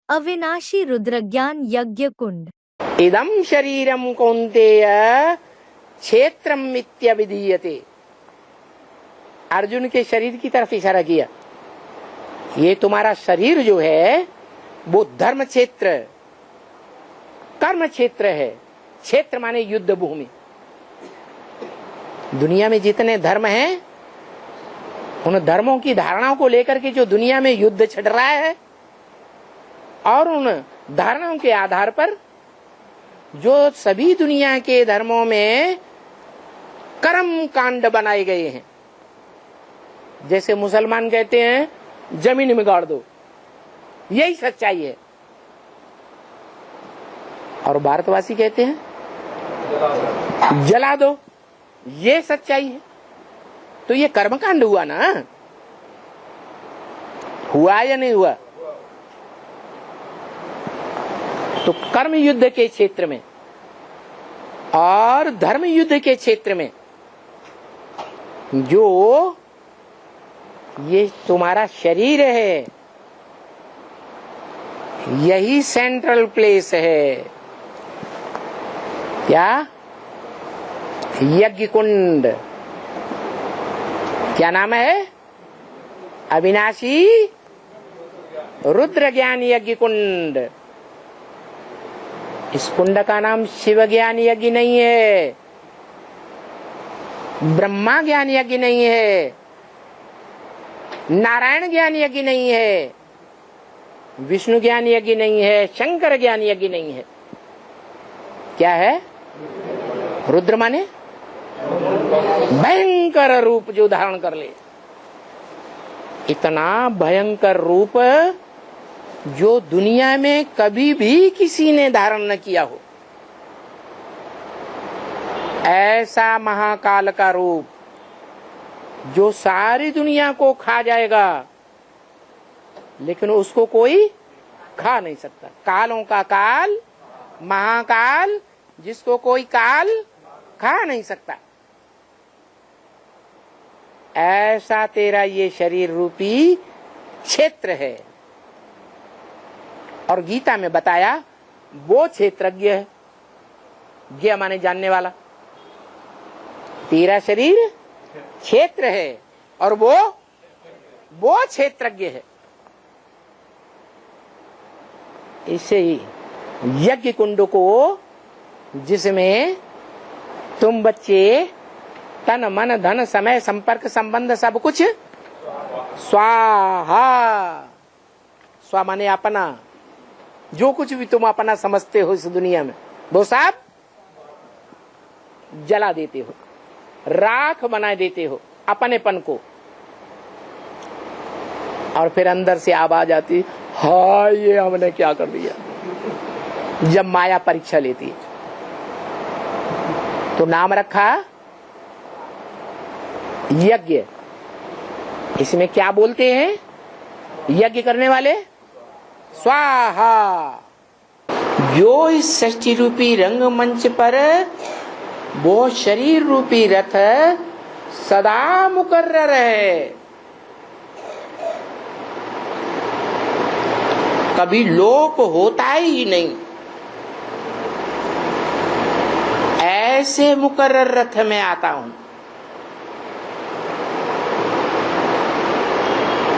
अविनाशी रुद्रज्ञान यज्ञ कुंड। इदम शरीरम कौन्तेय क्षेत्रम मित्यभिधीयते। अर्जुन के शरीर की तरफ इशारा किया। ये तुम्हारा शरीर जो है वो धर्म क्षेत्र, कर्म क्षेत्र है। क्षेत्र माने युद्ध भूमि। दुनिया में जितने धर्म हैं, उन धर्मों की धारणाओं को लेकर के जो दुनिया में युद्ध छिड़ रहा है, और उन धारणाओं के आधार पर जो सभी दुनिया के धर्मों में कर्म कांड बनाए गए हैं। जैसे मुसलमान कहते हैं जमीन में गाड़ दो, यही सच्चाई है। और भारतवासी कहते हैं जला दो, ये सच्चाई है। तो ये कर्मकांड हुआ ना, हुआ या नहीं हुआ? तो कर्म युद्ध के क्षेत्र में और धर्म युद्ध के क्षेत्र में जो ये तुम्हारा शरीर है, यही सेंट्रल प्लेस है। क्या? यज्ञ कुंड। क्या नाम है? अविनाशी रुद्र ज्ञान यज्ञ कुंड। इस कुंड का नाम शिव ज्ञान यज्ञ नहीं है, ब्रह्मा ज्ञान यज्ञ नहीं है, नारायण ज्ञान यज्ञ नहीं है, विष्णु ज्ञान यज्ञ नहीं है, शंकर ज्ञान यज्ञ नहीं है। क्या है? रुद्र माने भयंकर रूप जो धारण कर ले। इतना भयंकर रूप जो दुनिया में कभी भी किसी ने धारण न किया हो, ऐसा महाकाल का रूप जो सारी दुनिया को खा जाएगा, लेकिन उसको कोई खा नहीं सकता। कालों का काल, महाकाल, जिसको कोई काल खा नहीं सकता। ऐसा तेरा ये शरीर रूपी क्षेत्र है। और गीता में बताया वो क्षेत्रज्ञ है। ज्ञ माने जानने वाला। तेरा शरीर क्षेत्र है और वो क्षेत्रज्ञ है। इससे ही यज्ञ कुंड को, जिसमें तुम बच्चे तन मन धन समय संपर्क संबंध सब कुछ स्वाहा, स्वा माने अपना, जो कुछ भी तुम अपना समझते हो इस दुनिया में वो सब जला देते हो, राख बना देते हो अपनेपन को। और फिर अंदर से आवाज आती, हाय ये हमने क्या कर दिया। जब माया परीक्षा लेती है तो नाम रखा यज्ञ। इसमें क्या बोलते हैं यज्ञ करने वाले? स्वाहा। जो इस सृष्टि रूपी रंगमंच पर वो शरीर रूपी रथ सदा मुकर्रर है, कभी लोप होता ही नहीं, ऐसे मुकर्रर रथ में आता हूं।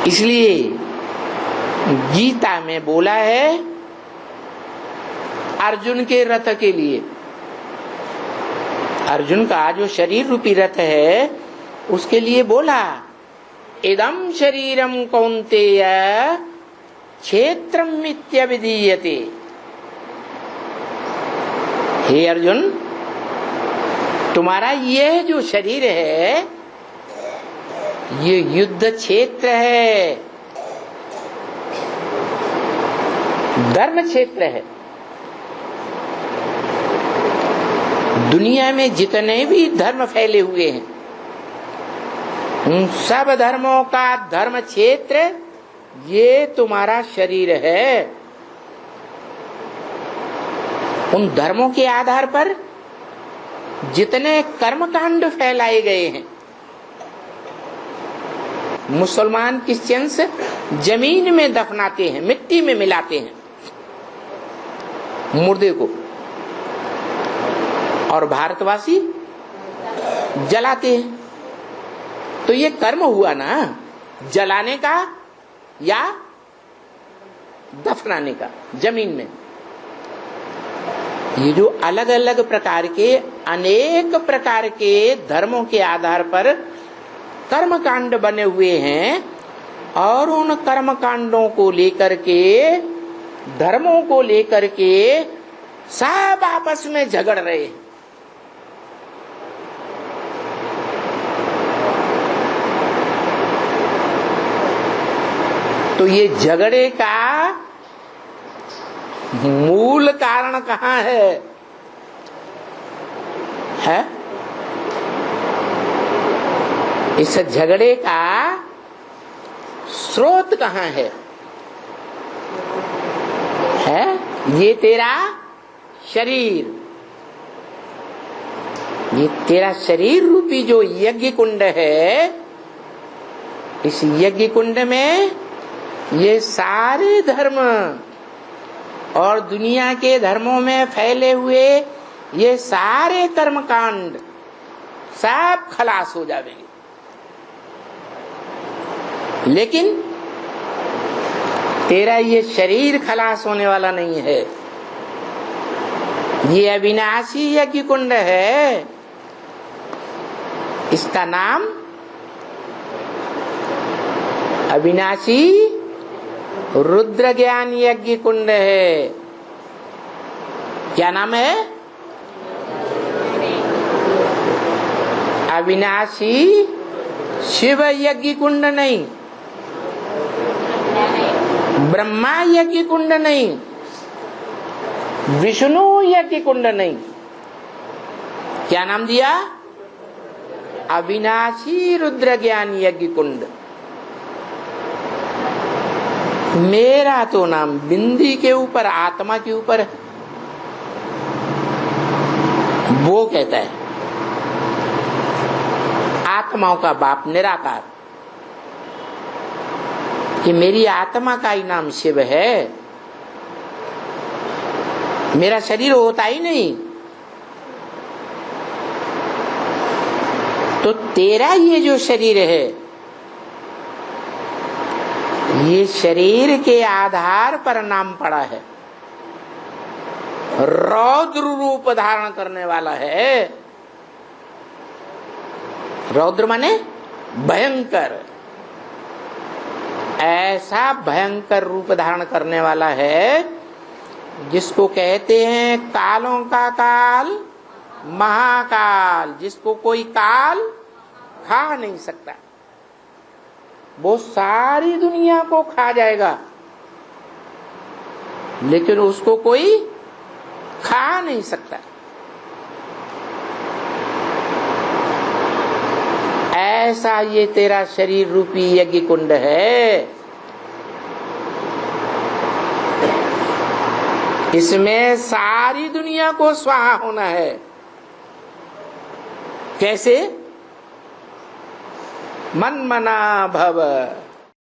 इसलिए गीता में बोला है अर्जुन के रथ के लिए, अर्जुन का जो शरीर रूपी रथ है उसके लिए बोला, इदम शरीरम कौन्तेय क्षेत्रम मित्यभिधीयते। हे अर्जुन, तुम्हारा यह जो शरीर है ये युद्ध क्षेत्र है, धर्म क्षेत्र है। दुनिया में जितने भी धर्म फैले हुए हैं उन सब धर्मों का धर्म क्षेत्र ये तुम्हारा शरीर है। उन धर्मों के आधार पर जितने कर्मकांड फैलाए गए हैं, मुसलमान क्रिश्चियंस जमीन में दफनाते हैं, मिट्टी में मिलाते हैं, मुर्दे को, और भारतवासी जलाते हैं। तो ये कर्म हुआ ना, जलाने का या दफनाने का जमीन में। ये जो अलग अलग प्रकार के, अनेक प्रकार के धर्मों के आधार पर कर्मकांड बने हुए हैं, और उन कर्मकांडों को लेकर के, धर्मों को लेकर के सब आपस में झगड़ रहे हैं। तो ये झगड़े का मूल कारण कहाँ है? इस झगड़े का स्रोत कहाँ है? ये तेरा शरीर, ये तेरा शरीर रूपी जो यज्ञ कुंड है, इस यज्ञ कुंड में ये सारे धर्म और दुनिया के धर्मों में फैले हुए ये सारे कर्मकांड सब खलास हो जाएंगे। लेकिन तेरा ये शरीर खलास होने वाला नहीं है। ये अविनाशी यज्ञ कुंड है, इसका नाम अविनाशी रुद्र ज्ञान यज्ञ कुंड है। क्या नाम है? अविनाशी शिव यज्ञ कुंड नहीं, ब्रह्मा यज्ञ कुंड नहीं, विष्णु यज्ञ कुंड नहीं। क्या नाम दिया? अविनाशी रुद्र ज्ञान यज्ञ कुंड। मेरा तो नाम बिंदी के ऊपर, आत्मा के ऊपर है। वो कहता है आत्माओं का बाप निराकार, कि मेरी आत्मा का ही नाम शिव है, मेरा शरीर होता ही नहीं। तो तेरा ये जो शरीर है, ये शरीर के आधार पर नाम पड़ा है, रौद्र रूप धारण करने वाला है। रौद्र माने भयंकर, ऐसा भयंकर रूप धारण करने वाला है जिसको कहते हैं कालों का काल, महाकाल, जिसको कोई काल खा नहीं सकता। वो सारी दुनिया को खा जाएगा, लेकिन उसको कोई खा नहीं सकता। ऐसा ये तेरा शरीर रूपी यज्ञ कुंड है। इसमें सारी दुनिया को स्वाहा होना है। कैसे? मन मना भव।